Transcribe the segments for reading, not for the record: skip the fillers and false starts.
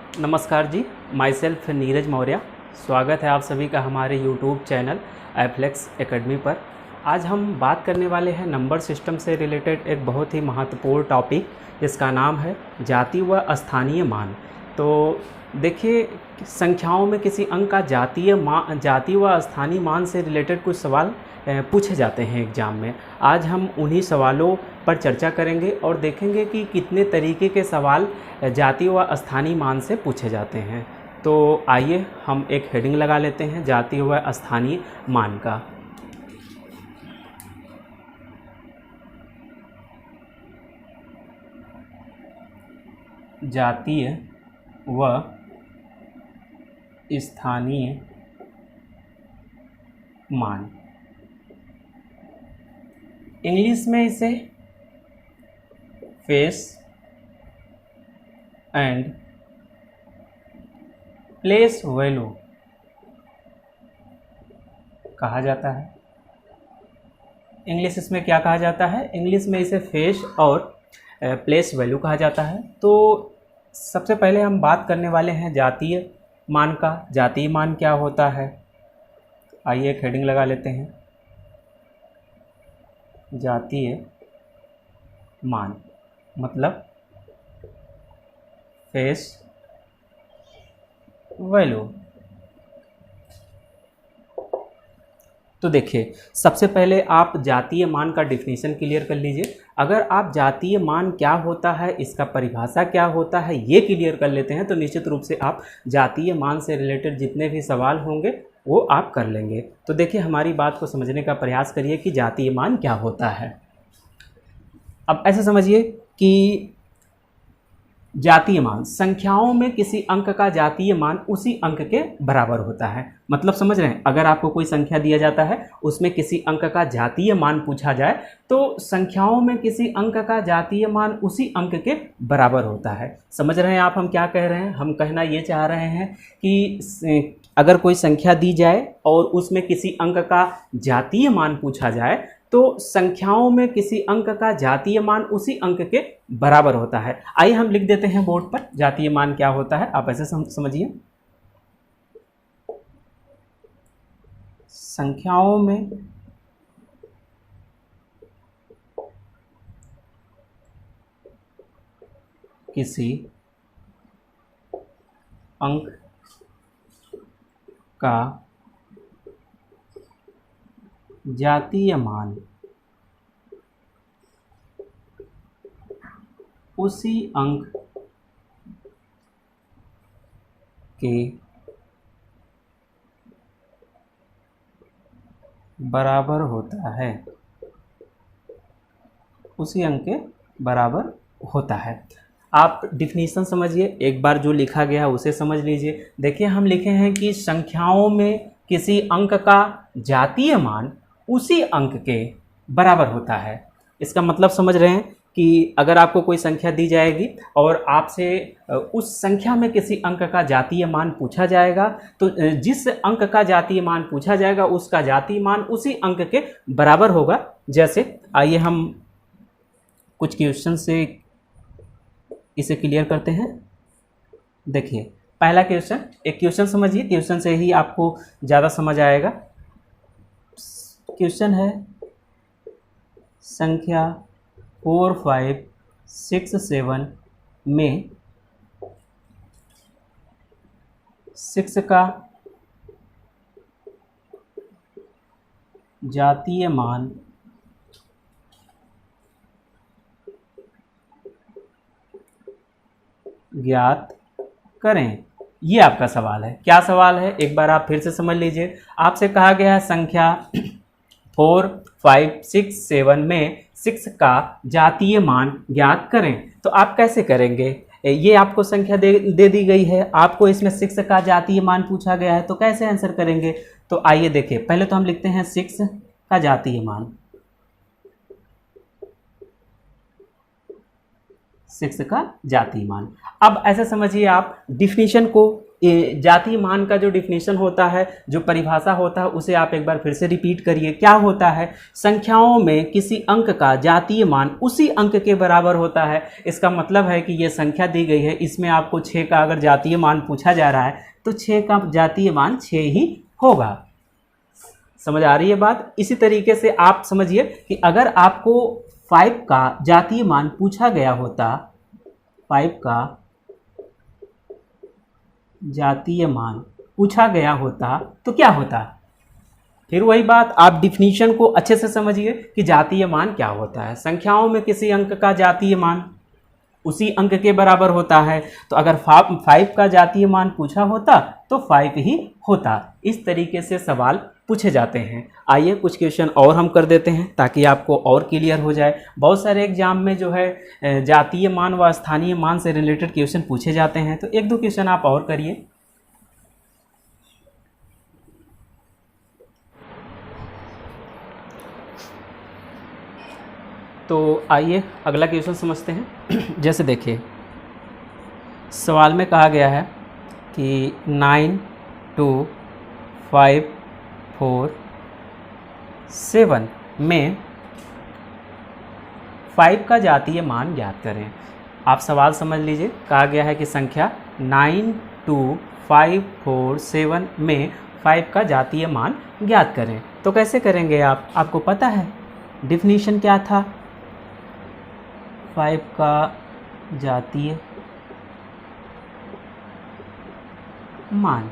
नमस्कार जी, my self Neeraj Maurya. स्वागत है आप सभी का हमारे यूट्यूब चैनल एफ्लेक्स एकेडमी पर। आज हम बात करने वाले हैं नंबर सिस्टम से रिलेटेड एक बहुत ही महत्वपूर्ण टॉपिक, जिसका नाम है जाति व स्थानीय मान। तो देखिए, संख्याओं में किसी अंक का जाति व स्थानीय मान से रिलेटेड कुछ सवाल पूछे जाते हैं एग्ज़ाम में। आज हम उन्हीं सवालों पर चर्चा करेंगे और देखेंगे कि कितने तरीके के सवाल जाति व स्थानीय मान से पूछे जाते हैं। तो आइए हम एक हेडिंग लगा लेते हैं जाति व स्थानीय मान का। जातीय व स्थानीय मान, इंग्लिश में इसे फेस एंड प्लेस वैल्यू कहा जाता है। इंग्लिश इसमें क्या कहा जाता है? इंग्लिश में इसे फेस और प्लेस वैल्यू कहा जाता है। तो सबसे पहले हम बात करने वाले हैं जातीय मान का। जातीय मान क्या होता है? आइए एक हेडिंग लगा लेते हैं, जातीय मान मतलब फेस वैल्यू। तो देखिए, सबसे पहले आप जातीय मान का डिफिनीशन क्लियर कर लीजिए। अगर आप जातीय मान क्या होता है, इसका परिभाषा क्या होता है, ये क्लियर कर लेते हैं तो निश्चित रूप से आप जातीय मान से रिलेटेड जितने भी सवाल होंगे वो आप कर लेंगे। तो देखिए, हमारी बात को समझने का प्रयास करिए कि जातीय मान क्या होता है। अब ऐसे समझिए कि जातीय मान, संख्याओं में किसी अंक का जातीय मान उसी अंक के बराबर होता है। मतलब समझ रहे हैं, अगर आपको कोई संख्या दिया जाता है, उसमें किसी अंक का जातीय मान पूछा जाए तो संख्याओं में किसी अंक का जातीय मान उसी अंक के बराबर होता है। समझ रहे हैं आप हम क्या कह रहे हैं? हम कहना ये चाह रहे हैं कि अगर कोई संख्या दी जाए और उसमें किसी अंक का जातीय मान पूछा जाए तो संख्याओं में किसी अंक का जातीय मान उसी अंक के बराबर होता है। आइए हम लिख देते हैं बोर्ड पर जातीय मान क्या होता है। आप ऐसे समझिए, संख्याओं में किसी अंक का जातीय मान उसी अंक के बराबर होता है, उसी अंक के बराबर होता है। आप डिफिनीशन समझिए, एक बार जो लिखा गया है उसे समझ लीजिए। देखिए, हम लिखे हैं कि संख्याओं में किसी अंक का जातीय मान उसी अंक के बराबर होता है। इसका मतलब समझ रहे हैं कि अगर आपको कोई संख्या दी जाएगी और आपसे उस संख्या में किसी अंक का जातीय मान पूछा जाएगा तो जिस अंक का जातीय मान पूछा जाएगा उसका जातीय मान उसी अंक के बराबर होगा। जैसे आइए हम कुछ क्वेश्चन से इसे क्लियर करते हैं। देखिए, पहला क्वेश्चन, एक क्वेश्चन समझिए, क्वेश्चन से ही आपको ज़्यादा समझ आएगा। क्वेश्चन है, संख्या 4, 5, 6, 7 में 6 का जातीय मान ज्ञात करें। ये आपका सवाल है। क्या सवाल है एक बार आप फिर से समझ लीजिए। आपसे कहा गया है संख्या 4, 5, 6, 7 में 6 का जातीय मान ज्ञात करें। तो आप कैसे करेंगे? ये आपको संख्या दे दी गई है, आपको इसमें 6 का जातीय मान पूछा गया है, तो कैसे आंसर करेंगे? तो आइए देखिए, पहले तो हम लिखते हैं 6 का जातीय मान, 6 का जातीय मान। अब ऐसे समझिए, आप डिफिनीशन को जातीय मान का जो डिफिनीशन होता है, जो परिभाषा होता है, उसे आप एक बार फिर से रिपीट करिए। क्या होता है? संख्याओं में किसी अंक का जातीय मान उसी अंक के बराबर होता है। इसका मतलब है कि ये संख्या दी गई है, इसमें आपको 6 का अगर जातीय मान पूछा जा रहा है तो 6 का जातीय मान 6 ही होगा। समझ आ रही है बात? इसी तरीके से आप समझिए कि अगर आपको 5 का जातीय मान पूछा गया होता, 5 का जातीय मान पूछा गया होता तो क्या होता? फिर वही बात, आप डिफिनीशन को अच्छे से समझिए कि जातीय मान क्या होता है। संख्याओं में किसी अंक का जातीय मान उसी अंक के बराबर होता है। तो अगर 5 का जातीय मान पूछा होता तो 5 ही होता। इस तरीके से सवाल पूछे जाते हैं। आइए कुछ क्वेश्चन और हम कर देते हैं ताकि आपको और क्लियर हो जाए। बहुत सारे एग्जाम में जो है जातीय मान व स्थानीय मान से रिलेटेड क्वेश्चन पूछे जाते हैं, तो एक दो क्वेश्चन आप और करिए। तो आइए अगला क्वेश्चन समझते हैं। जैसे देखिए, सवाल में कहा गया है कि 9 2 5 4 7 में 5 का जातीय मान ज्ञात करें। आप सवाल समझ लीजिए, कहा गया है कि संख्या 9 2 5 4 7 में 5 का जातीय मान ज्ञात करें। तो कैसे करेंगे आपको पता है डिफिनीशन क्या था 5 का जातीय मान।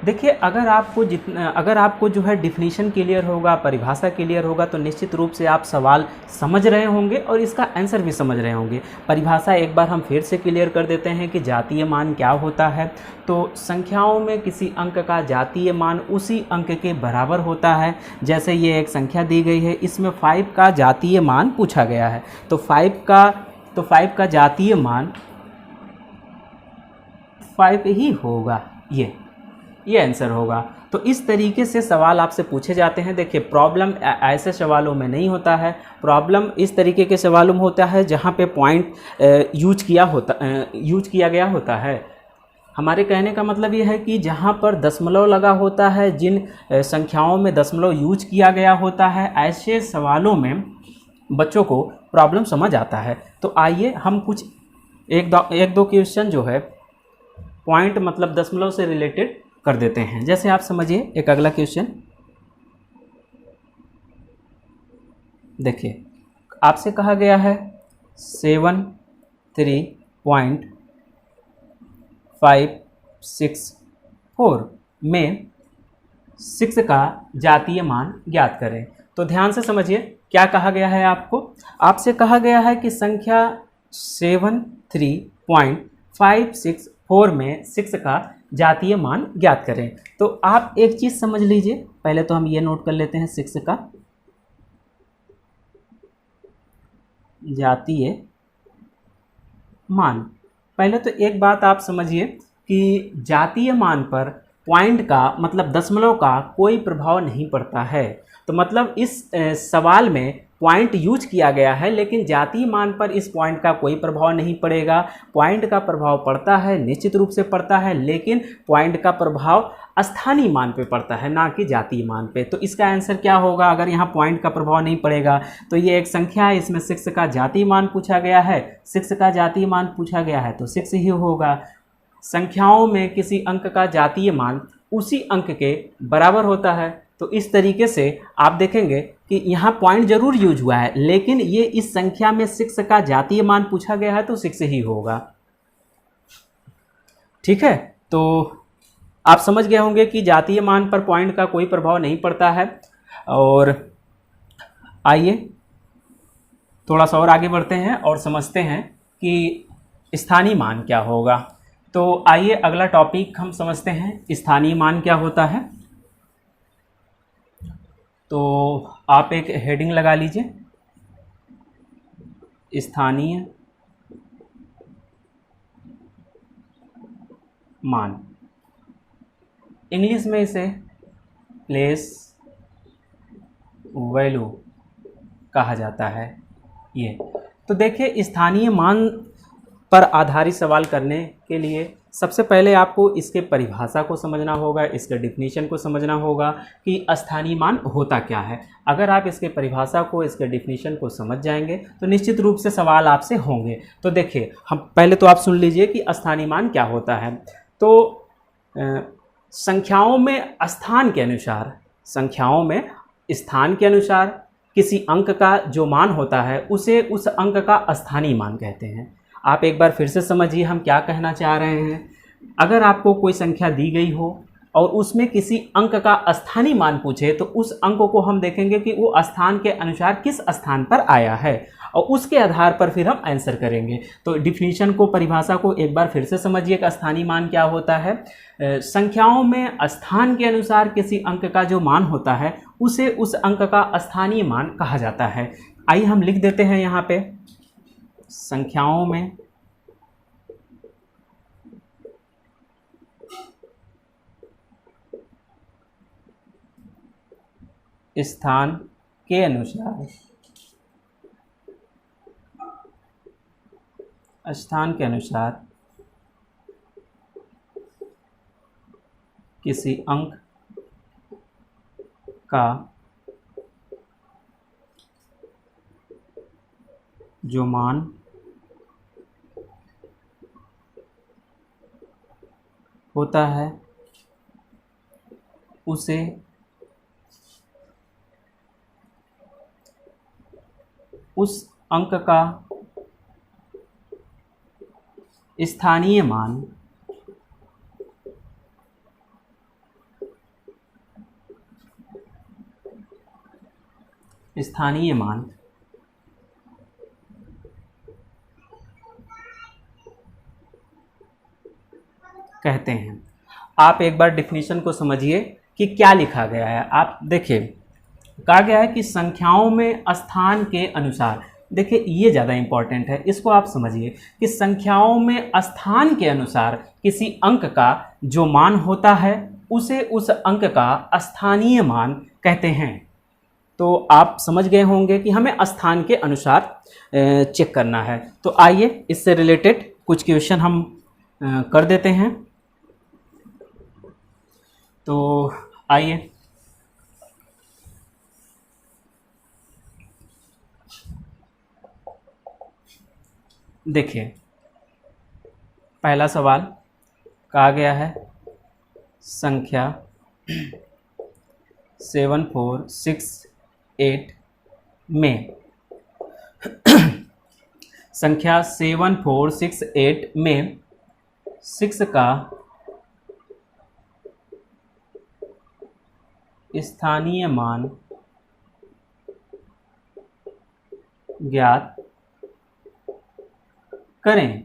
देखिए, अगर आपको जो है डिफिनीशन क्लियर होगा, परिभाषा क्लियर होगा, तो निश्चित रूप से आप सवाल समझ रहे होंगे और इसका आंसर भी समझ रहे होंगे। परिभाषा एक बार हम फिर से क्लियर कर देते हैं कि जातीय मान क्या होता है। तो संख्याओं में किसी अंक का जातीय मान उसी अंक के बराबर होता है। जैसे ये एक संख्या दी गई है, इसमें 5 का जातीय मान पूछा गया है, तो 5 का जातीय मान 5 ही होगा। ये आंसर होगा। तो इस तरीके से सवाल आपसे पूछे जाते हैं। देखिए, प्रॉब्लम ऐसे सवालों में नहीं होता है। प्रॉब्लम इस तरीके के सवालों में होता है जहाँ पे पॉइंट यूज किया गया होता है। हमारे कहने का मतलब ये है कि जहाँ पर दशमलव लगा होता है, जिन संख्याओं में दशमलव यूज किया गया होता है, ऐसे सवालों में बच्चों को प्रॉब्लम समझ आता है। तो आइए हम कुछ एक दो क्वेश्चन जो है पॉइंट मतलब दशमलव से रिलेटेड कर देते हैं। जैसे आप समझिए एक अगला क्वेश्चन देखिए, आपसे कहा गया है 73.564 में 6 का जातीय मान ज्ञात करें। तो ध्यान से समझिए क्या कहा गया है। आपसे कहा गया है कि संख्या 73.564 में 6 का जातीय मान ज्ञात करें। तो आप एक चीज़ समझ लीजिए, पहले तो हम ये नोट कर लेते हैं 6 का जातीय मान। पहले तो एक बात आप समझिए कि जातीय मान पर पॉइंट का मतलब दशमलव का कोई प्रभाव नहीं पड़ता है। तो मतलब इस सवाल में पॉइंट यूज किया गया है, लेकिन जातीय मान पर इस पॉइंट का कोई प्रभाव नहीं पड़ेगा। पॉइंट का प्रभाव पड़ता है, निश्चित रूप से पड़ता है, लेकिन पॉइंट का प्रभाव स्थानीय मान पे पड़ता है, ना कि जातीय मान पे। तो इसका आंसर क्या होगा? अगर यहाँ पॉइंट का प्रभाव नहीं पड़ेगा तो ये एक संख्या है, इसमें 6 का जातीय मान पूछा गया है। 6 का जातीय मान पूछा गया है तो 6 ही होगा। संख्याओं में किसी अंक का जातीय मान उसी अंक के बराबर होता है। तो इस तरीके से आप देखेंगे कि यहाँ पॉइंट जरूर यूज हुआ है, लेकिन ये इस संख्या में 6 का जातीय मान पूछा गया है तो 6 ही होगा। ठीक है, तो आप समझ गए होंगे कि जातीय मान पर पॉइंट का कोई प्रभाव नहीं पड़ता है। और आइए थोड़ा सा और आगे बढ़ते हैं और समझते हैं कि स्थानीय मान क्या होगा। तो आइए अगला टॉपिक हम समझते हैं, स्थानीय मान क्या होता है। तो आप एक हेडिंग लगा लीजिए, स्थानीय मान। इंग्लिश में इसे प्लेस वैल्यू कहा जाता है। ये तो देखिए, स्थानीय मान पर आधारित सवाल करने के लिए सबसे पहले आपको इसके परिभाषा को समझना होगा, इसके डिफिनीशन को समझना होगा कि स्थानीय मान होता क्या है। अगर आप इसके परिभाषा को, इसके डिफिनीशन को समझ जाएंगे तो निश्चित रूप से सवाल आपसे होंगे। तो देखिए, हम पहले तो आप सुन लीजिए कि स्थानीय मान क्या होता है। तो संख्याओं में स्थान के अनुसार, संख्याओं में स्थान के अनुसार किसी अंक का जो मान होता है उसे उस अंक का स्थानीय मान कहते हैं। आप एक बार फिर से समझिए हम क्या कहना चाह रहे हैं। अगर आपको कोई संख्या दी गई हो और उसमें किसी अंक का स्थानीय मान पूछे तो उस अंक को हम देखेंगे कि वो स्थान के अनुसार किस स्थान पर आया है और उसके आधार पर फिर हम आंसर करेंगे। तो डिफिनीशन को, परिभाषा को एक बार फिर से समझिए कि स्थानीय मान क्या होता है। संख्याओं में स्थान के अनुसार किसी अंक का जो मान होता है उसे उस अंक का स्थानीय मान कहा जाता है। आइए हम लिख देते हैं यहाँ पे, संख्याओं में स्थान के अनुसार, स्थान के अनुसार किसी अंक का जो मान होता है उसे उस अंक का स्थानीय मान कहते हैं। आप एक बार डिफिनीशन को समझिए कि क्या लिखा गया है। आप देखिए, कहा गया है कि संख्याओं में स्थान के अनुसार, देखिए ये ज़्यादा इम्पॉर्टेंट है, इसको आप समझिए कि संख्याओं में स्थान के अनुसार किसी अंक का जो मान होता है उसे उस अंक का स्थानीय मान कहते हैं। तो आप समझ गए होंगे कि हमें स्थान के अनुसार चेक करना है। तो आइए इससे रिलेटेड कुछ क्वेश्चन हम कर देते हैं। तो आइए, देखिए पहला सवाल कहा गया है संख्या 7468 में संख्या 7468 में 6 का स्थानीय मान ज्ञात करें।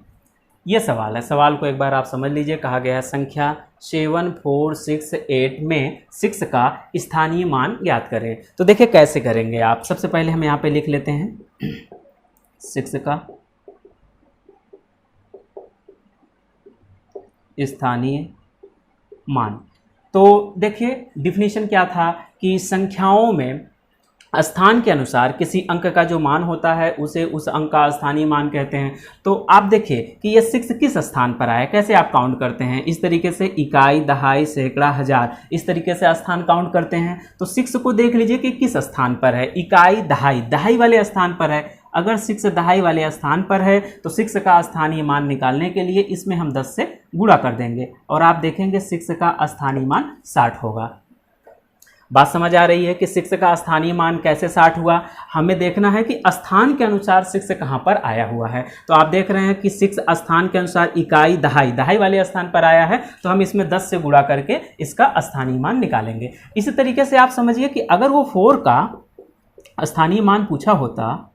यह सवाल है। सवाल को एक बार आप समझ लीजिए। कहा गया है संख्या 7468 में 6 का स्थानीय मान ज्ञात करें। तो देखिए कैसे करेंगे आप। सबसे पहले हम यहाँ पे लिख लेते हैं 6 का स्थानीय मान। तो देखिए डिफिनीशन क्या था कि संख्याओं में स्थान के अनुसार किसी अंक का जो मान होता है उसे उस अंक का स्थानीय मान कहते हैं। तो आप देखिए कि ये 6 किस स्थान पर आया। कैसे आप काउंट करते हैं, इस तरीके से इकाई, दहाई, सैकड़ा, हजार, इस तरीके से स्थान काउंट करते हैं। तो 6 को देख लीजिए कि किस स्थान पर है। इकाई, दहाई, दहाई वाले स्थान पर है। अगर 6 दहाई वाले स्थान पर है तो 6 का स्थानीय मान निकालने के लिए इसमें हम 10 से गुणा कर देंगे और आप देखेंगे 6 का स्थानीय मान 60 होगा। बात समझ आ रही है कि 6 का स्थानीय मान कैसे 60 हुआ। हमें देखना है कि स्थान के अनुसार 6 कहाँ पर आया हुआ है। तो आप देख रहे हैं कि 6 स्थान के अनुसार इकाई, दहाई, दहाई वाले स्थान पर आया है तो हम इसमें 10 से गुणा करके इसका स्थानीय मान निकालेंगे। इसी तरीके से आप समझिए कि अगर वो 4 का स्थानीय मान पूछा होता,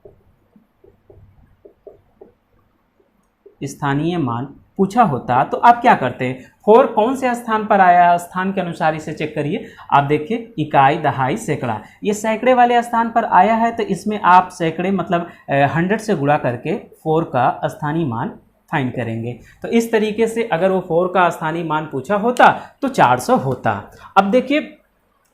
स्थानीय मान पूछा होता तो आप क्या करते हैं। 4 कौन से स्थान पर आया, स्थान के अनुसार इसे चेक करिए। आप देखिए इकाई, दहाई, सैकड़ा, ये सैकड़े वाले स्थान पर आया है तो इसमें आप सैकड़े मतलब 100 से गुणा करके 4 का स्थानीय मान फाइंड करेंगे। तो इस तरीके से अगर वो 4 का स्थानीय मान पूछा होता तो 400 होता। अब देखिए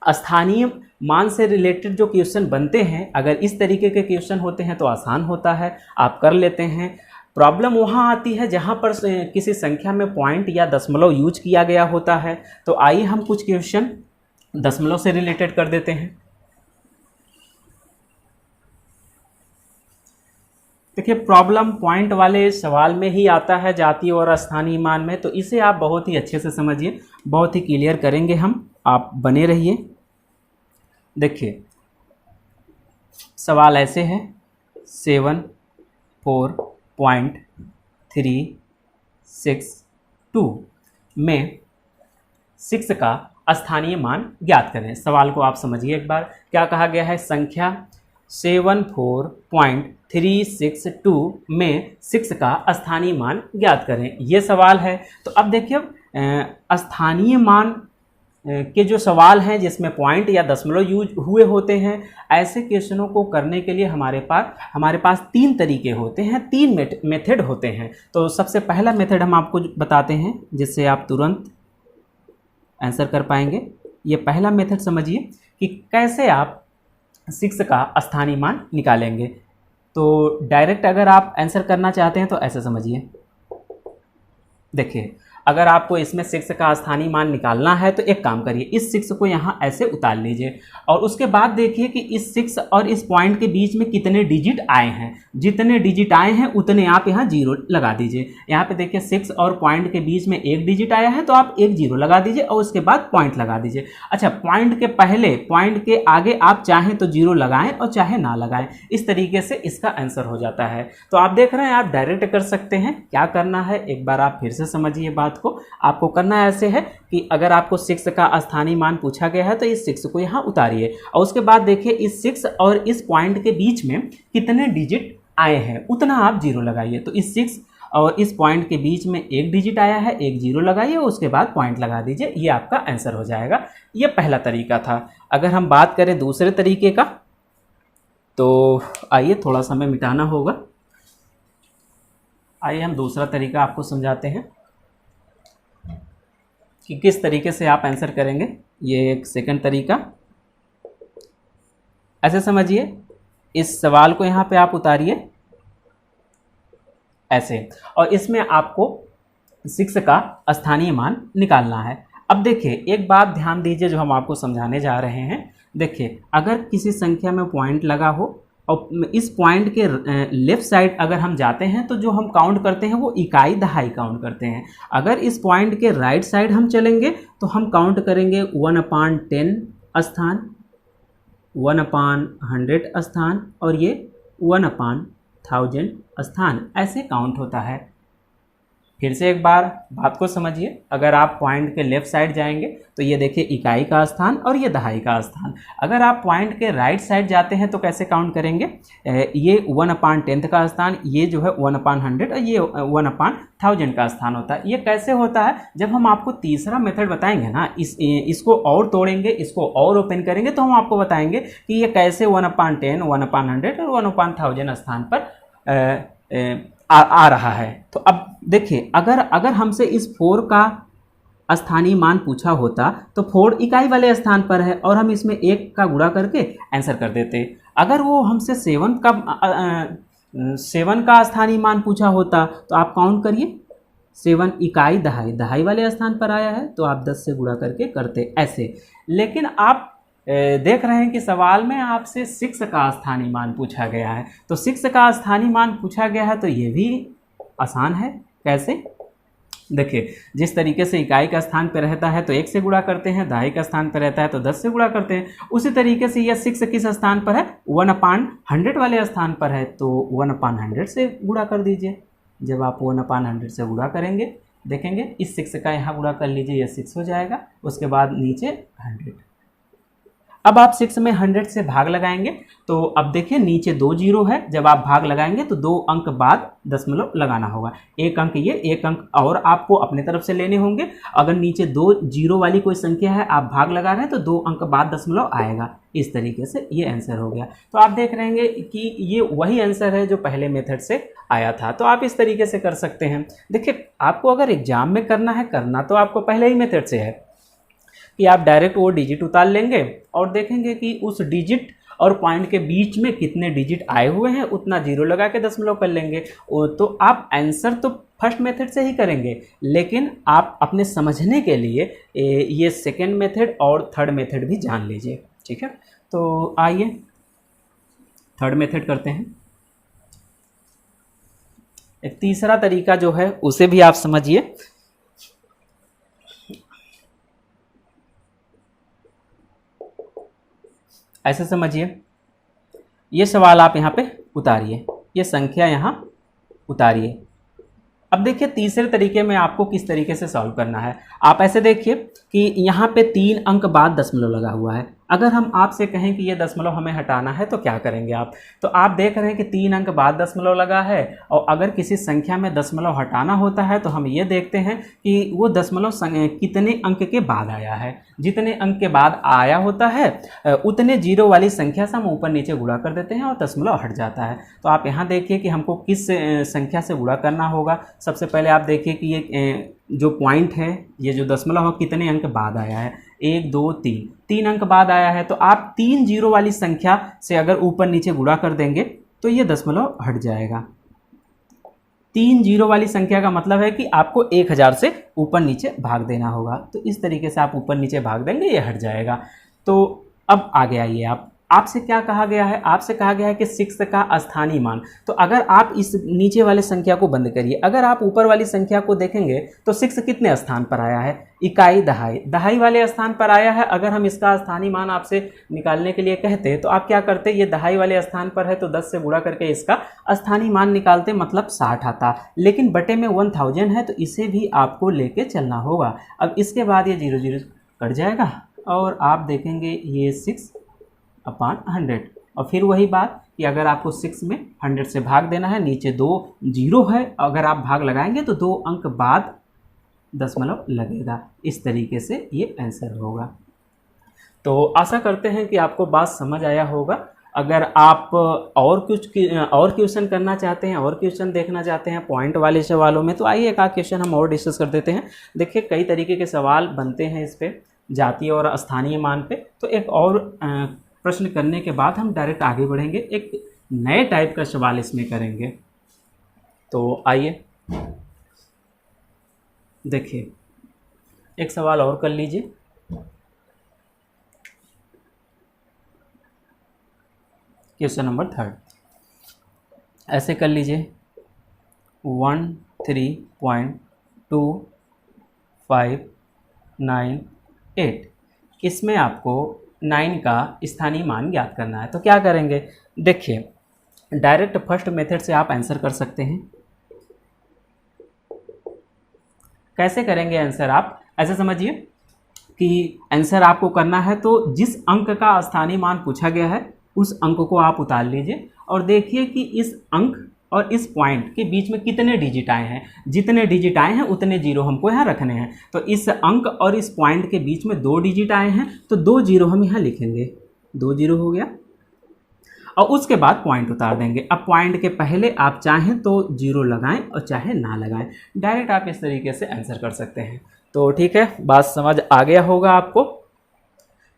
स्थानीय मान से रिलेटेड जो क्वेश्चन बनते हैं, अगर इस तरीके के क्वेश्चन होते हैं तो आसान होता है, आप कर लेते हैं। प्रॉब्लम वहाँ आती है जहाँ पर किसी संख्या में पॉइंट या दशमलव यूज किया गया होता है। तो आइए हम कुछ क्वेश्चन दशमलव से रिलेटेड कर देते हैं। देखिए, प्रॉब्लम पॉइंट वाले सवाल में ही आता है, जातीय और स्थानीय मान में, तो इसे आप बहुत ही अच्छे से समझिए, बहुत ही क्लियर करेंगे हम, आप बने रहिए। देखिए सवाल ऐसे है, 74.362 में 6 का स्थानीय मान ज्ञात करें। सवाल को आप समझिए एक बार, क्या कहा गया है, संख्या 74.362 में 6 का स्थानीय मान ज्ञात करें, ये सवाल है। तो अब देखिए स्थानीय मान के जो सवाल हैं जिसमें पॉइंट या दशमलव यूज हुए होते हैं, ऐसे क्वेश्चनों को करने के लिए हमारे पास 3 तरीके होते हैं, 3 मेथड होते हैं। तो सबसे पहला मेथड हम आपको बताते हैं जिससे आप तुरंत आंसर कर पाएंगे। ये पहला मेथड समझिए कि कैसे आप 6 का स्थानीय मान निकालेंगे। तो डायरेक्ट अगर आप आंसर करना चाहते हैं तो ऐसे समझिए। देखिए, अगर आपको इसमें 6 का स्थानीय मान निकालना है तो एक काम करिए, इस 6 को यहाँ ऐसे उतार लीजिए और उसके बाद देखिए कि इस 6 और इस पॉइंट के बीच में कितने डिजिट आए हैं। जितने डिजिट आए हैं उतने आप यहाँ 0 लगा दीजिए। यहाँ पे देखिए 6 और पॉइंट के बीच में 1 डिजिट आया है तो आप 1 0 लगा दीजिए और उसके बाद पॉइंट लगा दीजिए। अच्छा, पॉइंट के पहले, पॉइंट के आगे आप चाहें तो 0 लगाएं और चाहे ना लगाएं। इस तरीके से इसका आंसर हो जाता है। तो आप देख रहे हैं, आप डायरेक्ट कर सकते हैं। क्या करना है, एक बार आप फिर से समझिए बात को। आपको करना ऐसे है कि अगर आपको 6 का स्थानीय मान पूछा गया है तो इस 6 को यहाँ उतारिए और उसके बाद देखिए इस 6 और इस पॉइंट के बीच में कितने डिजिट आए हैं उतना आप 0 लगाइए। तो इस 6 और इस पॉइंट के बीच में 1 डिजिट आया है, 1 0 लगाइए, उसके बाद पॉइंट लगा दीजिए, ये आपका आंसर हो जाएगा। ये पहला तरीका था। अगर हम बात करें दूसरे तरीके का, तो आइए थोड़ा समय मिटाना होगा। आइए हम दूसरा तरीका आपको समझाते हैं कि किस तरीके से आप आंसर करेंगे। ये एक सेकंड तरीका, ऐसे समझिए, इस सवाल को यहाँ पे आप उतारिए ऐसे, और इसमें आपको 6 का स्थानीय मान निकालना है। अब देखिए एक बात ध्यान दीजिए जो हम आपको समझाने जा रहे हैं। देखिए, अगर किसी संख्या में पॉइंट लगा हो और इस पॉइंट के लेफ्ट साइड अगर हम जाते हैं तो जो हम काउंट करते हैं वो इकाई दहाई काउंट करते हैं। अगर इस पॉइंट के राइट साइड हम चलेंगे तो हम काउंट करेंगे 1/10 स्थान, 1/100 स्थान और ये 1/1000 स्थान, ऐसे काउंट होता है। फिर से एक बार बात को समझिए। अगर आप पॉइंट के लेफ्ट साइड जाएंगे तो ये देखिए इकाई का स्थान और ये दहाई का स्थान। अगर आप पॉइंट के राइट साइड जाते हैं तो कैसे काउंट करेंगे, ये 1/10 का स्थान, ये जो है 1/100 और ये 1/1000 का स्थान होता है। ये कैसे होता है, जब हम आपको तीसरा मेथड बताएंगे ना, इसको और तोड़ेंगे, इसको और ओपन करेंगे तो हम आपको बताएंगे कि ये कैसे 1/10, 1/100 और 1/1000 स्थान पर आ रहा है। तो अब देखिए, अगर हमसे इस 4 का स्थानीय मान पूछा होता तो 4 इकाई वाले स्थान पर है और हम इसमें 1 का गुणा करके आंसर कर देते। अगर वो हमसे 7 का स्थानीय मान पूछा होता तो आप काउंट करिए, 7 इकाई दहाई वाले स्थान पर आया है तो आप 10 से गुणा करके करते ऐसे। लेकिन आप देख रहे हैं कि सवाल में आपसे 6 का स्थानीय मान पूछा गया है। तो 6 का स्थानीय मान पूछा गया है तो ये भी आसान है। कैसे, देखिए, जिस तरीके से इकाई का स्थान पर रहता है तो 1 से गुणा करते हैं, दहाई का स्थान पर रहता है तो 10 से गुणा करते हैं। उसी तरीके से यह 6 किस स्थान पर है, 1/100 वाले स्थान पर है तो 1/100 से गुणा कर दीजिए। जब आप 1/100 से गुणा करेंगे, देखेंगे इस 6 का यहाँ गुणा कर लीजिए, यह 6 हो जाएगा, उसके बाद नीचे 100। अब आप 6 में 100 से भाग लगाएंगे तो अब देखिए नीचे 2 0 है। जब आप भाग लगाएंगे तो 2 अंक बाद दशमलव लगाना होगा। 1 अंक ये, 1 अंक और आपको अपने तरफ से लेने होंगे। अगर नीचे 2 0 वाली कोई संख्या है, आप भाग लगा रहे हैं तो 2 अंक बाद दशमलव आएगा। इस तरीके से ये आंसर हो गया। तो आप देख रहे हैं कि ये वही आंसर है जो पहले मेथड से आया था। तो आप इस तरीके से कर सकते हैं। देखिए, आपको अगर एग्जाम में करना तो आपको पहले ही मेथड से है कि आप डायरेक्ट वो डिजिट उतार लेंगे और देखेंगे कि उस डिजिट और पॉइंट के बीच में कितने डिजिट आए हुए हैं उतना जीरो लगा के दशमलव कर लेंगे। तो आप आंसर तो फर्स्ट मेथड से ही करेंगे, लेकिन आप अपने समझने के लिए ये सेकेंड मेथड और थर्ड मेथड भी जान लीजिए, ठीक है। तो आइए थर्ड मेथड करते हैं। एक तीसरा तरीका जो है उसे भी आप समझिए। ऐसे समझिए, ये सवाल आप यहाँ पे उतारिए, ये संख्या यहाँ उतारिए। अब देखिए तीसरे तरीके में आपको किस तरीके से सॉल्व करना है। आप ऐसे देखिए कि यहाँ पे 3 अंक बाद दशमलव लगा हुआ है। अगर हम आपसे कहें कि ये दशमलव हमें हटाना है तो क्या करेंगे आप? तो आप देख रहे हैं कि 3 अंक बाद दशमलव लगा है, और अगर किसी संख्या में दशमलव हटाना होता है तो हम ये देखते हैं कि वो दशमलव कितने अंक के बाद आया है। जितने अंक के बाद आया होता है उतने जीरो वाली संख्या से हम ऊपर नीचे गुणा कर देते हैं और दशमलव हट जाता है। तो आप यहाँ देखिए कि हमको किस संख्या से गुणा करना होगा। सबसे पहले आप देखिए कि ये जो पॉइंट है, ये जो दशमलव है कितने अंक बाद आया है, 1 2 3, 3 अंक बाद आया है। तो आप 3 जीरो वाली संख्या से अगर ऊपर नीचे गुणा कर देंगे तो ये दशमलव हट जाएगा। 3 जीरो वाली संख्या का मतलब है कि आपको 1000 से ऊपर नीचे भाग देना होगा। तो इस तरीके से आप ऊपर नीचे भाग देंगे, ये हट जाएगा। तो अब आगे आइए, आपसे क्या कहा गया है? आपसे कहा गया है कि 6 का स्थानीय मान। तो अगर आप इस नीचे वाले संख्या को बंद करिए, अगर आप ऊपर वाली संख्या को देखेंगे तो 6 कितने स्थान पर आया है? इकाई दहाई, दहाई वाले स्थान पर आया है। अगर हम इसका स्थानीय मान आपसे निकालने के लिए कहते तो आप क्या करते? ये दहाई वाले स्थान पर है तो 10 से गुणा करके इसका स्थानीय मान निकालते, मतलब 60 आता। लेकिन बटे में 1000 है तो इसे भी आपको लेके चलना होगा। अब इसके बाद ये 0 0 कट जाएगा और आप देखेंगे ये 6/100। और फिर वही बात कि अगर आपको 6 में 100 से भाग देना है, नीचे 2 जीरो है, अगर आप भाग लगाएंगे तो 2 अंक बाद दशमलव लगेगा। इस तरीके से ये आंसर होगा। तो आशा करते हैं कि आपको बात समझ आया होगा। अगर आप और क्वेश्चन करना चाहते हैं, और क्वेश्चन देखना चाहते हैं पॉइंट वाले सवालों में, तो आइए एक आध क्वेश्चन हम और डिस्कस कर देते हैं। देखिए कई तरीके के सवाल बनते हैं इस पे, जातीय और स्थानीय मान पे। तो एक और प्रश्न करने के बाद हम डायरेक्ट आगे बढ़ेंगे, एक नए टाइप का सवाल इसमें करेंगे। तो आइए देखिए एक सवाल और कर लीजिए। क्वेश्चन नंबर 3 ऐसे कर लीजिए, 13.259 इसमें आपको 9 का स्थानीय मान ज्ञात करना है। तो क्या करेंगे? देखिए डायरेक्ट फर्स्ट मेथड से आप आंसर कर सकते हैं। कैसे करेंगे आंसर? आप ऐसे समझिए कि आंसर आपको करना है तो जिस अंक का स्थानीय मान पूछा गया है उस अंक को आप उतार लीजिए और देखिए कि इस अंक और इस पॉइंट के बीच में कितने डिजिट आए हैं। जितने डिजिट आए हैं उतने जीरो हमको यहाँ रखने हैं। तो इस अंक और इस पॉइंट के बीच में 2 डिजिट आए हैं तो 2 जीरो हम यहाँ लिखेंगे, 2 जीरो हो गया, और उसके बाद पॉइंट उतार देंगे। अब पॉइंट के पहले आप चाहें तो जीरो लगाएं और चाहे ना लगाएं, डायरेक्ट आप इस तरीके से आंसर कर सकते हैं। तो ठीक है, बात समझ आ गया होगा आपको।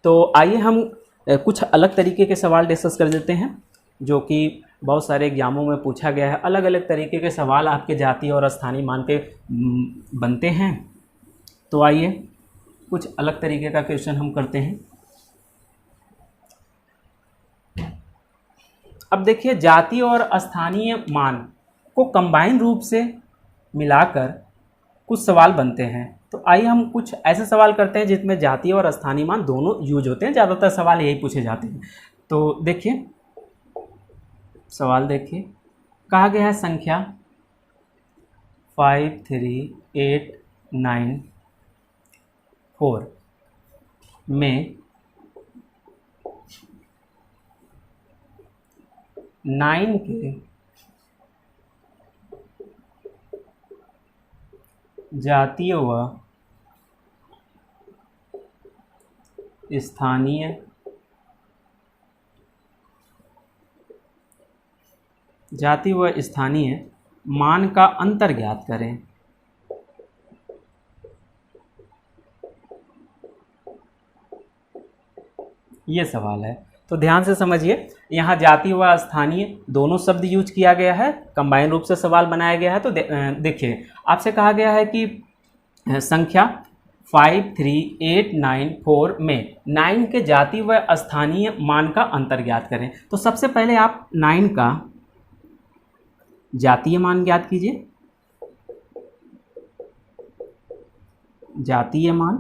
तो आइए हम कुछ अलग तरीके के सवाल डिस्कस कर देते हैं जो कि बहुत सारे एग्जामों में पूछा गया है। अलग अलग तरीके के सवाल आपके जातीय और स्थानीय मान पे बनते हैं। तो आइए कुछ अलग तरीके का क्वेश्चन हम करते हैं। अब देखिए जातीय और स्थानीय मान को कंबाइन रूप से मिलाकर कुछ सवाल बनते हैं। तो आइए हम कुछ ऐसे सवाल करते हैं जिसमें जातीय और स्थानीय मान दोनों यूज होते हैं। ज़्यादातर सवाल यही पूछे जाते हैं। तो देखिए सवाल देखिए, कहा गया है संख्या 53894 में 9 के जातीय व स्थानीय मान का अंतर ज्ञात करें। ये सवाल है। तो ध्यान से समझिए, यहाँ जातीय व स्थानीय दोनों शब्द यूज किया गया है, कंबाइन रूप से सवाल बनाया गया है। तो देखिए आपसे कहा गया है कि संख्या 53894 में 9 के जातीय व स्थानीय मान का अंतर ज्ञात करें। तो सबसे पहले आप 9 का जातीय मान ज्ञात कीजिए, जातीय मान।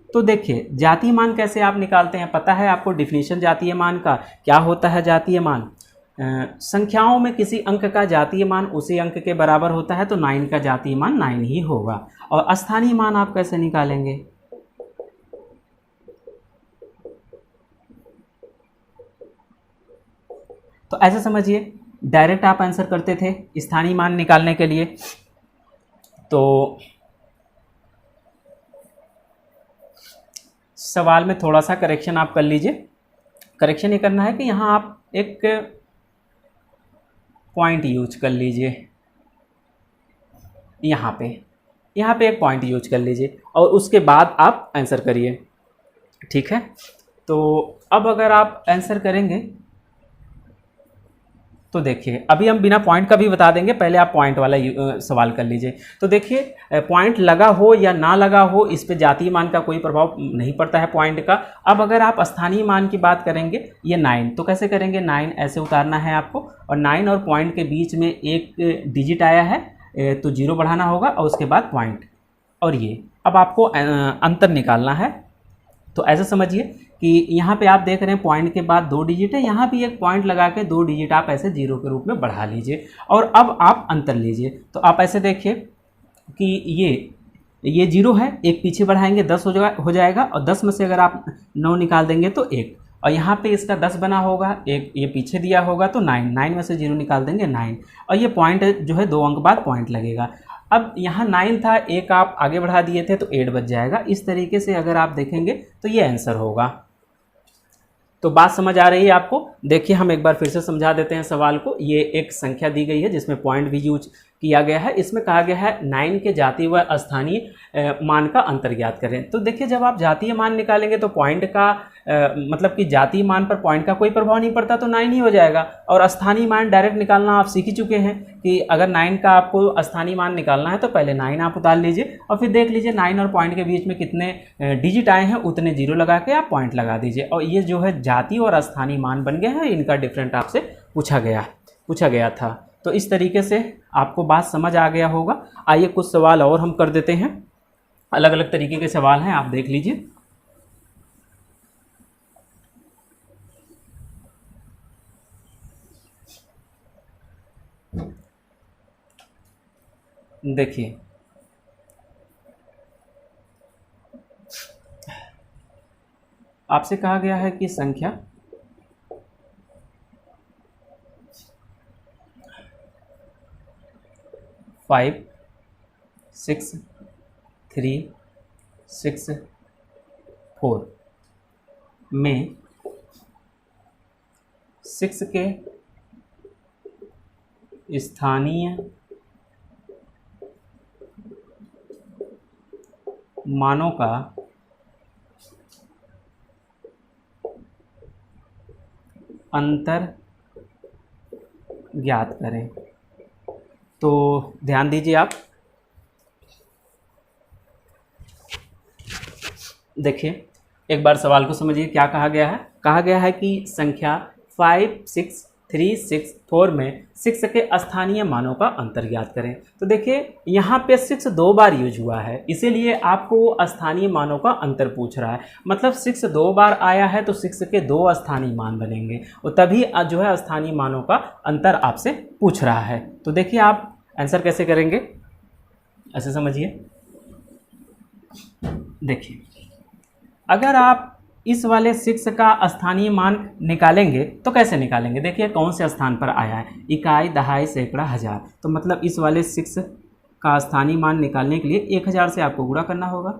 तो देखिए जातीय मान कैसे आप निकालते हैं, पता है आपको डिफिनीशन जातीय मान का क्या होता है। जातीय मान संख्याओं में किसी अंक का जातीय मान उसी अंक के बराबर होता है, तो 9 का जातीय मान 9 ही होगा। और स्थानीय मान आप कैसे निकालेंगे, तो ऐसे समझिए डायरेक्ट आप आंसर करते थे स्थानीय मान निकालने के लिए। तो सवाल में थोड़ा सा करेक्शन आप कर लीजिए। करेक्शन ये करना है कि यहाँ आप एक पॉइंट यूज कर लीजिए, यहाँ पे एक पॉइंट यूज कर लीजिए और उसके बाद आप आंसर करिए, ठीक है। तो अब अगर आप आंसर करेंगे तो देखिए अभी हम बिना पॉइंट का भी बता देंगे, पहले आप पॉइंट वाला सवाल कर लीजिए। तो देखिए पॉइंट लगा हो या ना लगा हो इस पे जातीय मान का कोई प्रभाव नहीं पड़ता है पॉइंट का। अब अगर आप स्थानीय मान की बात करेंगे, ये 9, तो कैसे करेंगे, 9 ऐसे उतारना है आपको और 9 और पॉइंट के बीच में एक डिजिट आया है तो 0 बढ़ाना होगा और उसके बाद पॉइंट, और ये अब आपको अंतर निकालना है। तो ऐसे समझिए कि यहाँ पे आप देख रहे हैं पॉइंट के बाद 2 डिजिट है, यहाँ भी एक पॉइंट लगा के 2 डिजिट आप ऐसे 0 के रूप में बढ़ा लीजिए और अब आप अंतर लीजिए। तो आप ऐसे देखिए कि ये 0 है, एक पीछे बढ़ाएंगे 10 हो जाएगा और 10 में से अगर आप 9 निकाल देंगे तो 1, और यहाँ पे इसका 10 बना होगा, एक ये पीछे दिया होगा तो 9 में से 0 निकाल देंगे 9, और ये पॉइंट जो है 2 अंक बाद पॉइंट लगेगा। अब यहाँ 9 था, एक आप आगे बढ़ा दिए थे तो 8 बच जाएगा। इस तरीके से अगर आप देखेंगे तो ये आंसर होगा। तो बात समझ आ रही है आपको। देखिए हम एक बार फिर से समझा देते हैं सवाल को। ये एक संख्या दी गई है जिसमें पॉइंट भी यूज किया गया है। इसमें कहा गया है 9 के जातीय व स्थानीय मान का अंतर ज्ञात करें। तो देखिए जब आप जातीय मान निकालेंगे तो पॉइंट का मतलब कि जातीय मान पर पॉइंट का कोई प्रभाव नहीं पड़ता, तो 9 ही हो जाएगा। और स्थानीय मान डायरेक्ट निकालना आप सीख ही चुके हैं कि अगर 9 का आपको स्थानीय मान निकालना है तो पहले 9 आप उतार लीजिए और फिर देख लीजिए 9 और पॉइंट के बीच में कितने डिजिट आए हैं, उतने 0 लगा के आप पॉइंट लगा दीजिए। और ये जो है जातीय और स्थानीय मान बन गए हैं, इनका डिफरेंट आपसे पूछा गया था। तो इस तरीके से आपको बात समझ आ गया होगा। आइए कुछ सवाल और हम कर देते हैं, अलग अलग तरीके के सवाल हैं, आप देख लीजिए। देखिए आपसे कहा गया है कि संख्या 5 6 3 6 4 में 6 के स्थानीय मानों का अंतर ज्ञात करें। तो ध्यान दीजिए आप, देखिए एक बार सवाल को समझिए क्या कहा गया है। कहा गया है कि संख्या 5 6 3 6 4 में 6 के स्थानीय मानों का अंतर ज्ञात करें। तो देखिए यहाँ पे 6 2 बार यूज हुआ है, इसीलिए आपको स्थानीय मानों का अंतर पूछ रहा है। मतलब 6 2 बार आया है तो 6 के 2 स्थानीय मान बनेंगे और तभी जो है स्थानीय मानों का अंतर आपसे पूछ रहा है। तो देखिए आप आंसर कैसे करेंगे, ऐसे समझिए। देखिए अगर आप इस वाले 6 का स्थानीय मान निकालेंगे तो कैसे निकालेंगे, देखिए कौन से स्थान पर आया है, इकाई, दहाई, सैकड़ा, हजार। तो मतलब इस वाले 6 का स्थानीय मान निकालने के लिए 1000 से आपको गुणा करना होगा,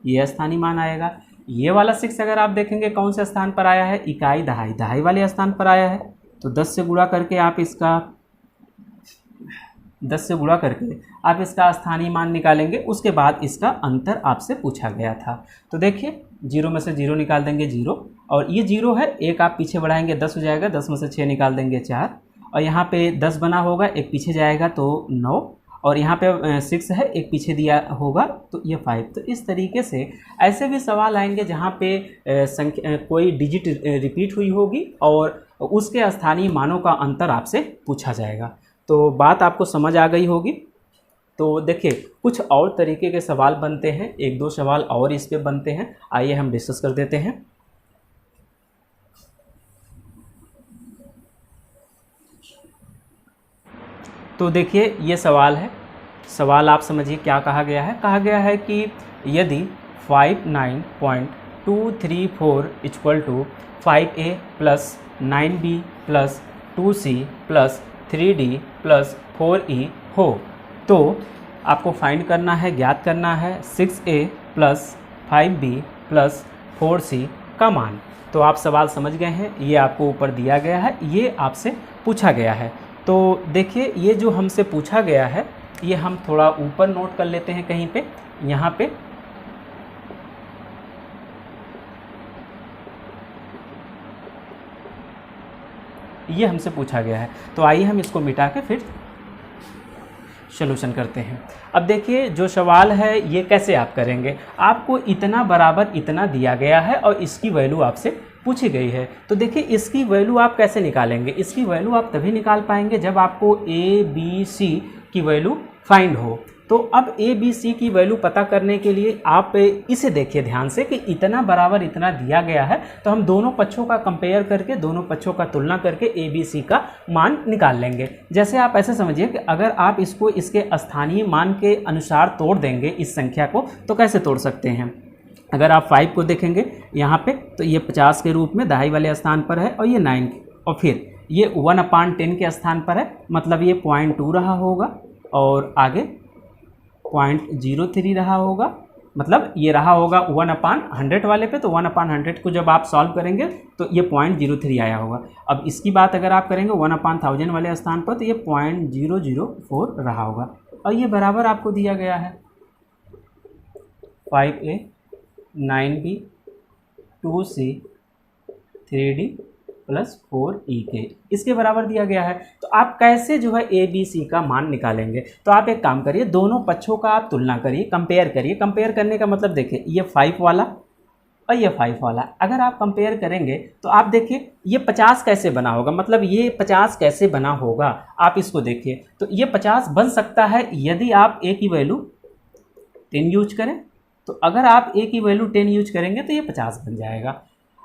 ये स्थानीय मान आएगा। ये वाला 6 अगर आप देखेंगे कौन से स्थान पर आया है, इकाई, दहाई, दहाई वाले स्थान पर आया है, तो 10 से गुणा करके आप इसका 10 से गुणा करके आप इसका स्थानीय मान निकालेंगे, उसके बाद इसका अंतर आपसे पूछा गया था। तो देखिए 0 में से 0 निकाल देंगे 0, और ये 0 है, एक आप पीछे बढ़ाएंगे 10 हो जाएगा, 10 में से 6 निकाल देंगे 4, और यहाँ पे 10 बना होगा, एक पीछे जाएगा तो 9, और यहाँ पे 6 है, एक पीछे दिया होगा तो ये 5। तो इस तरीके से ऐसे भी सवाल आएंगे जहाँ पे संख्या कोई डिजिट रिपीट हुई होगी और उसके स्थानीय मानों का अंतर आपसे पूछा जाएगा। तो बात आपको समझ आ गई होगी। तो देखिए कुछ और तरीके के सवाल बनते हैं, एक दो सवाल और इस पे बनते हैं, आइए हम डिस्कस कर देते हैं। तो देखिए ये सवाल है, सवाल आप समझिए क्या कहा गया है। कहा गया है कि यदि 59.234 equal to 5a plus 9b plus 2c plus 3d plus 4e हो, तो आपको फाइंड करना है, ज्ञात करना है 6a plus 5b plus 4c का मान। तो आप सवाल समझ गए हैं, ये आपको ऊपर दिया गया है, ये आपसे पूछा गया है। तो देखिए ये जो हमसे पूछा गया है ये हम थोड़ा ऊपर नोट कर लेते हैं कहीं पे, यहाँ पे ये हमसे पूछा गया है। तो आइए हम इसको मिटा के फिर सॉल्यूशन करते हैं। अब देखिए जो सवाल है ये कैसे आप करेंगे, आपको इतना बराबर इतना दिया गया है और इसकी वैल्यू आपसे पूछी गई है। तो देखिए इसकी वैल्यू आप कैसे निकालेंगे, इसकी वैल्यू आप तभी निकाल पाएंगे जब आपको ए बी सी की वैल्यू फाइंड हो। तो अब ए बी सी की वैल्यू पता करने के लिए आप इसे देखिए ध्यान से कि इतना बराबर इतना दिया गया है, तो हम दोनों पक्षों का कंपेयर करके, दोनों पक्षों का तुलना करके ए बी सी का मान निकाल लेंगे। जैसे आप ऐसे समझिए कि अगर आप इसको इसके स्थानीय मान के अनुसार तोड़ देंगे इस संख्या को, तो कैसे तोड़ सकते हैं। अगर आप 5 को देखेंगे यहाँ पे, तो ये 50 के रूप में दहाई वाले स्थान पर है, और ये 9, और फिर ये 1/10 के स्थान पर है, मतलब ये 0.2 रहा होगा, और आगे 0.03 रहा होगा, मतलब ये रहा होगा 1/100 वाले पे। तो 1/100 को जब आप सॉल्व करेंगे तो ये 0.03 आया होगा। अब इसकी बात अगर आप करेंगे 1/1000 वाले स्थान पर, तो ये 0.004 रहा होगा, और ये बराबर आपको दिया गया है 5a 9b 2c 3d plus 4e के, इसके बराबर दिया गया है। तो आप कैसे जो है ए बी सी का मान निकालेंगे, तो आप एक काम करिए, दोनों पक्षों का आप तुलना करिए, कंपेयर करिए। कंपेयर करने का मतलब देखिए ये 5 वाला और ये 5 वाला अगर आप कंपेयर करेंगे तो आप देखिए ये 50 कैसे बना होगा, मतलब ये 50 कैसे बना होगा, आप इसको देखिए। तो ये 50 बन सकता है यदि आप ए की वैल्यू 10 यूज करें। तो अगर आप ए की वैल्यू 10 यूज करेंगे तो ये 50 बन जाएगा।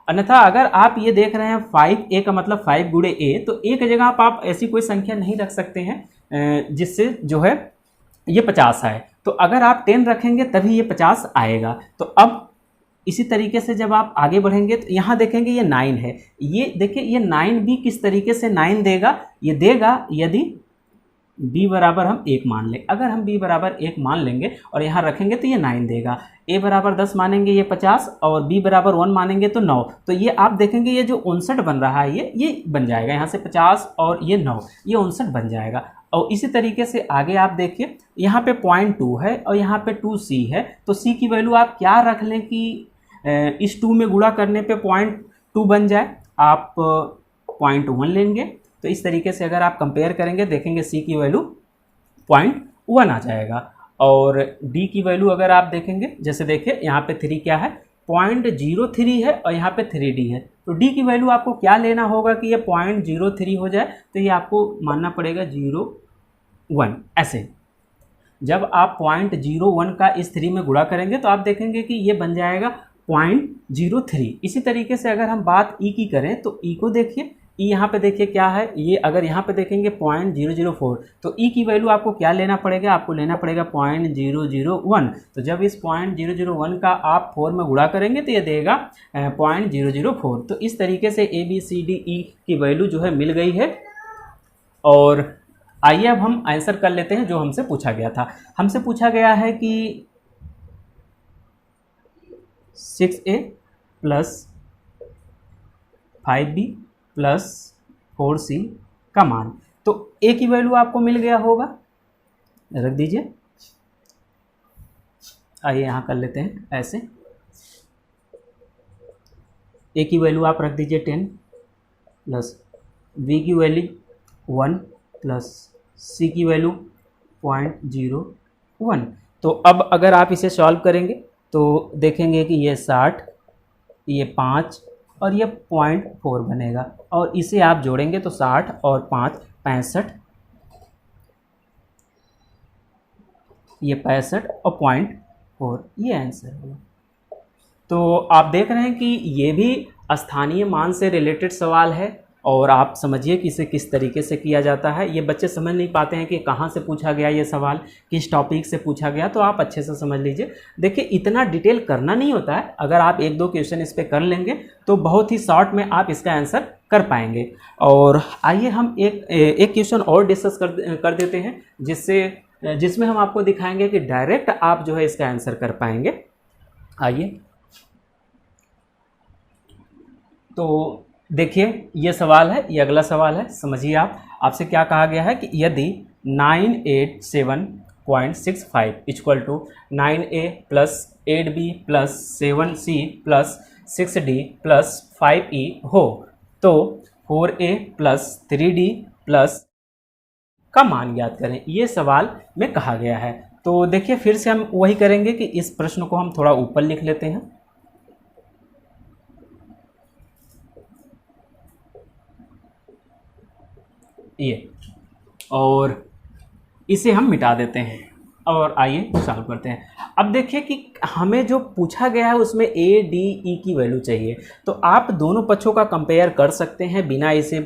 अन्यथा अगर आप ये देख रहे हैं 5a का मतलब 5 गुणे a, तो a की जगह आप ऐसी कोई संख्या नहीं रख सकते हैं जिससे जो है ये 50 आए। तो अगर आप 10 रखेंगे तभी ये 50 आएगा। तो अब इसी तरीके से जब आप आगे बढ़ेंगे तो यहाँ देखेंगे ये 9 है, ये देखिए ये 9 भी किस तरीके से 9 देगा, ये देगा यदि b बराबर हम 1 मान लें। अगर हम b बराबर 1 मान लेंगे और यहाँ रखेंगे तो ये 9 देगा। a बराबर 10 मानेंगे ये 50, और b बराबर 1 मानेंगे तो 9। तो ये आप देखेंगे ये जो 59 बन रहा है ये बन जाएगा, यहाँ से 50 और ये 9, ये 59 बन जाएगा। और इसी तरीके से आगे आप देखिए यहाँ पे 0.2 है और यहाँ पे 2c है। तो c की वैल्यू आप क्या रख लें कि इस 2 में गुणा करने पे 0.2 बन जाए, आप 0.1 लेंगे। तो इस तरीके से अगर आप कंपेयर करेंगे देखेंगे c की वैल्यू 0.1 आ जाएगा। और d की वैल्यू अगर आप देखेंगे, जैसे देखिए यहाँ पे 3 क्या है 0.03 है और यहाँ पे 3d है। तो d की वैल्यू आपको क्या लेना होगा कि ये 0.03 हो जाए, तो ये आपको मानना पड़ेगा 0.1। ऐसे जब आप 0.01 का इस 3 में गुणा करेंगे तो आप देखेंगे कि ये बन जाएगा 0.03। इसी तरीके से अगर हम बात e की करें तो e को देखिए, ई यहाँ पे देखिए क्या है, ये अगर यहाँ पे देखेंगे 0.004, तो ई की वैल्यू आपको क्या लेना पड़ेगा, आपको लेना पड़ेगा 0.001। तो जब इस 0.001 का आप 4 में गुणा करेंगे तो ये देगा 0.004। तो इस तरीके से A B C D E की वैल्यू जो है मिल गई है। और आइए अब हम आंसर कर लेते हैं जो हमसे पूछा गया था। हमसे पूछा गया है कि 6a plus 5b plus 4c का मान। तो a की वैल्यू आपको मिल गया होगा, रख दीजिए। आइए यहाँ कर लेते हैं ऐसे, ए की वैल्यू आप रख दीजिए 10 प्लस बी की वैल्यू 1 प्लस सी की वैल्यू 0.01। तो अब अगर आप इसे सॉल्व करेंगे तो देखेंगे कि ये 60, ये 5 और ये 0.4 बनेगा, और इसे आप जोड़ेंगे तो 60 और 5 65, ये 65 और 0.4, ये आंसर होगा। तो आप देख रहे हैं कि ये भी स्थानीय मान से रिलेटेड सवाल है, और आप समझिए कि इसे किस तरीके से किया जाता है। ये बच्चे समझ नहीं पाते हैं कि कहाँ से पूछा गया ये सवाल, किस टॉपिक से पूछा गया, तो आप अच्छे से समझ लीजिए। देखिए इतना डिटेल करना नहीं होता है, अगर आप 1-2 क्वेश्चन इस पर कर लेंगे तो बहुत ही शॉर्ट में आप इसका आंसर कर पाएंगे। और आइए हम एक क्वेश्चन और डिस्कस कर देते हैं, जिसमें हम आपको दिखाएंगे कि डायरेक्ट आप जो है इसका आंसर कर पाएंगे। आइए, तो देखिए ये सवाल है, ये अगला सवाल है, समझिए आपसे क्या कहा गया है कि यदि 987.65 equal to 9a plus 8b plus 7c plus 6d plus 5e हो तो 4a प्लस 3d प्लस का मान ज्ञात करें। ये सवाल में कहा गया है। तो देखिए फिर से हम वही करेंगे कि इस प्रश्न को हम थोड़ा ऊपर लिख लेते हैं, ये, और इसे हम मिटा देते हैं और आइए सॉल्व करते हैं। अब देखिए कि हमें जो पूछा गया है उसमें ए डी ई की वैल्यू चाहिए, तो आप दोनों पक्षों का कंपेयर कर सकते हैं बिना इसे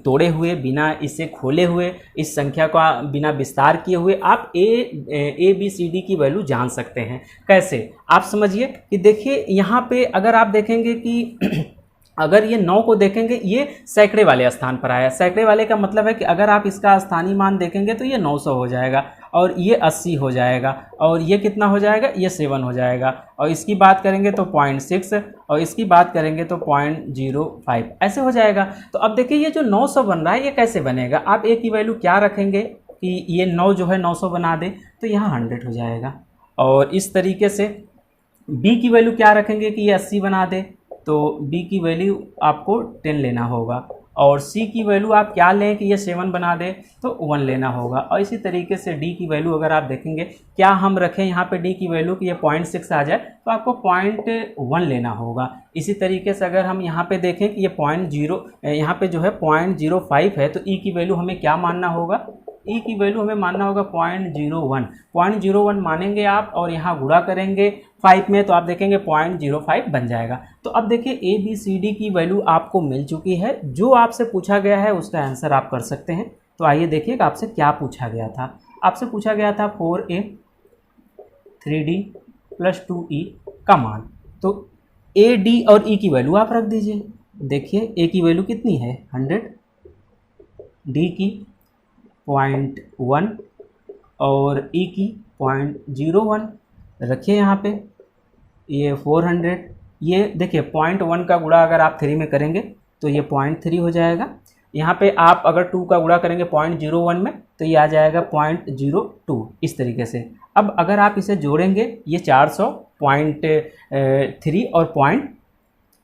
तोड़े हुए, बिना इसे खोले हुए, इस संख्या का बिना विस्तार किए हुए आप ए बी सी डी की वैल्यू जान सकते हैं। कैसे, आप समझिए कि देखिए यहाँ पे अगर आप देखेंगे कि अगर ये 9 को देखेंगे, ये सैकड़े वाले स्थान पर आया। सैकड़े वाले का मतलब है कि अगर आप इसका स्थानीय मान देखेंगे तो ये 900 हो जाएगा, और ये 80 हो जाएगा, और ये कितना हो जाएगा, ये 7 हो जाएगा, और इसकी बात करेंगे तो 0.6, और इसकी बात करेंगे तो 0.05, ऐसे हो जाएगा। तो अब देखिए ये जो 900 बन रहा है ये कैसे बनेगा, आप ए की वैल्यू क्या रखेंगे कि ये 9 जो है 900 बना दे तो यहाँ 100 हो जाएगा, और इस तरीके से बी की वैल्यू क्या रखेंगे कि ये 80 बना दे, तो b की वैल्यू आपको 10 लेना होगा, और c की वैल्यू आप क्या लें कि ये 7 बना दे तो 1 लेना होगा, और इसी तरीके से d की वैल्यू अगर आप देखेंगे क्या हम रखें यहाँ पे d की वैल्यू कि ये 0.6 आ जाए तो आपको 0.1 लेना होगा। इसी तरीके से अगर हम यहाँ पे देखें कि ये 0.0 यहाँ पे जो है 0.05 है तो e की वैल्यू हमें क्या मानना होगा, ई की वैल्यू हमें मानना होगा 0.01 मानेंगे आप, और यहाँ गुणा करेंगे 5 में तो आप देखेंगे 0.05 बन जाएगा। तो अब देखिए ए बी सी डी की वैल्यू आपको मिल चुकी है, जो आपसे पूछा गया है उसका आंसर आप कर सकते हैं। तो आइए देखिए कि आपसे क्या पूछा गया था। आपसे पूछा गया था 4a 3d प्लस 2e का मान, तो ए डी और ई की वैल्यू आप रख दीजिए। देखिए ए की वैल्यू कितनी है 100, डी की 0.1 और ई की 0.01 रखिए यहाँ पे, ये 400, ये देखिए 0.1 का गुणा अगर आप 3 में करेंगे तो ये 0.3 हो जाएगा। यहाँ पे आप अगर 2 का गुणा करेंगे 0.01 में तो ये आ जाएगा 0.02, इस तरीके से। अब अगर आप इसे जोड़ेंगे ये 400, 0.3 और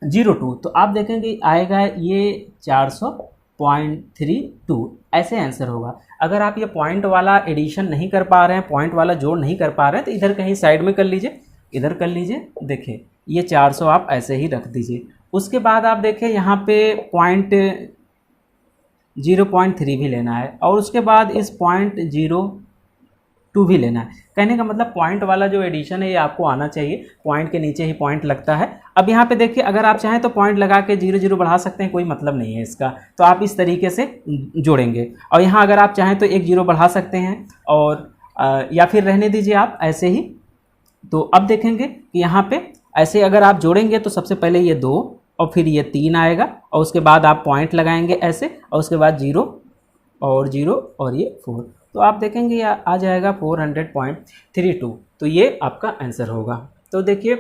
0.02, तो आप देखेंगे आएगा ये 400.32, ऐसे आंसर होगा। अगर आप ये पॉइंट वाला एडिशन नहीं कर पा रहे हैं, पॉइंट वाला जोड़ नहीं कर पा रहे हैं, तो इधर कहीं साइड में कर लीजिए, इधर कर लीजिए। देखिए ये 400 आप ऐसे ही रख दीजिए। उसके बाद आप देखें यहाँ पे 0.3 भी लेना है, और उसके बाद इस 0.02 भी लेना है। कहने का मतलब पॉइंट वाला जो एडिशन है ये आपको आना चाहिए, पॉइंट के नीचे ही पॉइंट लगता है। अब यहाँ पे देखिए अगर आप चाहें तो पॉइंट लगा के 0 बढ़ा सकते हैं, कोई मतलब नहीं है इसका, तो आप इस तरीके से जोड़ेंगे। और यहाँ अगर आप चाहें तो 1 0 बढ़ा सकते हैं, और या फिर रहने दीजिए आप ऐसे ही। तो अब देखेंगे कि यहाँ पे ऐसे अगर आप जोड़ेंगे तो सबसे पहले ये 2 और फिर ये 3 आएगा, और उसके बाद आप पॉइंट लगाएंगे ऐसे, और उसके बाद 0 और 0 और ये 4, तो आप देखेंगे ये आ जाएगा 400.32। तो ये आपका आंसर होगा। तो देखिए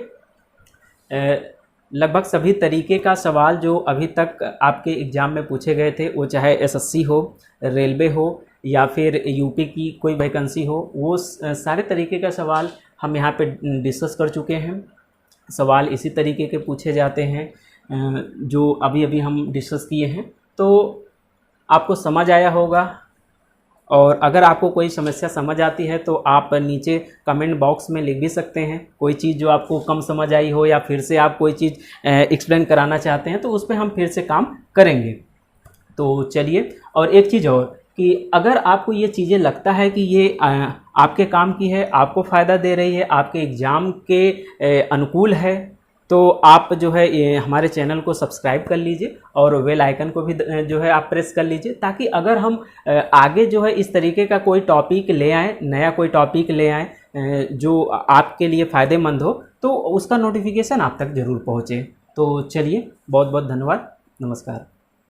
लगभग सभी तरीके का सवाल जो अभी तक आपके एग्ज़ाम में पूछे गए थे, वो चाहे एसएससी हो, रेलवे हो, या फिर यूपी की कोई वैकेंसी हो, वो सारे तरीके का सवाल हम यहाँ पे डिस्कस कर चुके हैं। सवाल इसी तरीके के पूछे जाते हैं जो अभी अभी हम डिस्कस किए हैं। तो आपको समझ आया होगा, और अगर आपको कोई समस्या समझ आती है तो आप नीचे कमेंट बॉक्स में लिख भी सकते हैं। कोई चीज़ जो आपको कम समझ आई हो या फिर से आप कोई चीज़ एक्सप्लेन कराना चाहते हैं तो उस पर हम फिर से काम करेंगे। तो चलिए, और एक चीज़ और कि अगर आपको ये चीज़ें लगता है कि ये आपके काम की है, आपको फ़ायदा दे रही है, आपके एग्ज़ाम के अनुकूल है, तो आप जो है ये हमारे चैनल को सब्सक्राइब कर लीजिए और बेल आइकन को भी जो है आप प्रेस कर लीजिए, ताकि अगर हम आगे जो है इस तरीके का कोई टॉपिक ले आएँ, नया कोई टॉपिक ले आएँ जो आपके लिए फ़ायदेमंद हो, तो उसका नोटिफिकेशन आप तक ज़रूर पहुँचे। तो चलिए, बहुत बहुत धन्यवाद, नमस्कार।